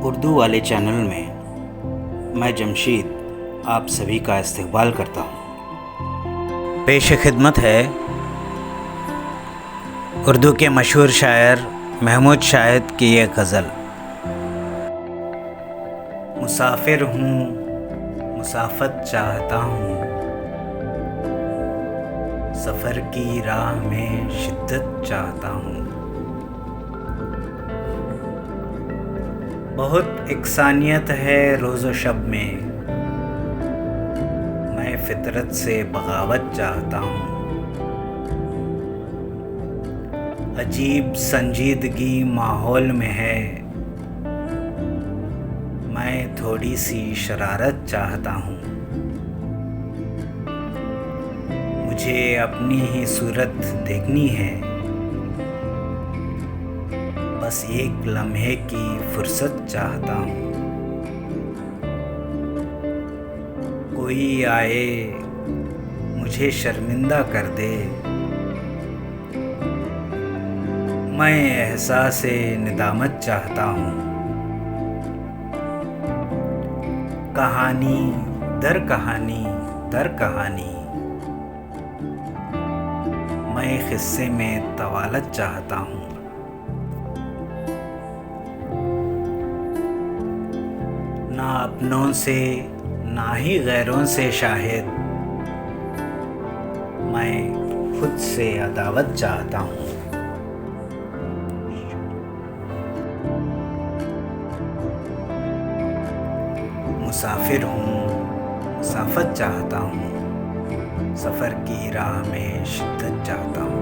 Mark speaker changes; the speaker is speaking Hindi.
Speaker 1: उर्दू वाले चैनल में मैं जमशीद आप सभी का इस्तकबाल करता हूँ। पेश खिदमत है उर्दू के मशहूर शायर महमूद शाहिद की ये गज़ल। मुसाफिर हूँ, मुसाफत चाहता हूँ, सफ़र की राह में शिद्दत चाहता हूँ। बहुत इकसानियत है रोज़ो शब में, मैं फितरत से बगावत चाहता हूँ। अजीब संजीदगी माहौल में है, मैं थोड़ी सी शरारत चाहता हूँ। मुझे अपनी ही सूरत देखनी है, बस एक लम्हे की फुर्सत चाहता हूँ। कोई आए मुझे शर्मिंदा कर दे, मैं एहसास-ए निदामत चाहता हूँ। कहानी दर कहानी दर कहानी, मैं क़िस्से में तवालत चाहता हूँ। ना अपनों से ना ही गैरों से शाहिद, मैं खुद से अदावत चाहता हूँ। मुसाफिर हूँ, मुसाफत चाहता हूँ, सफ़र की राह में शिद्दत चाहता हूँ।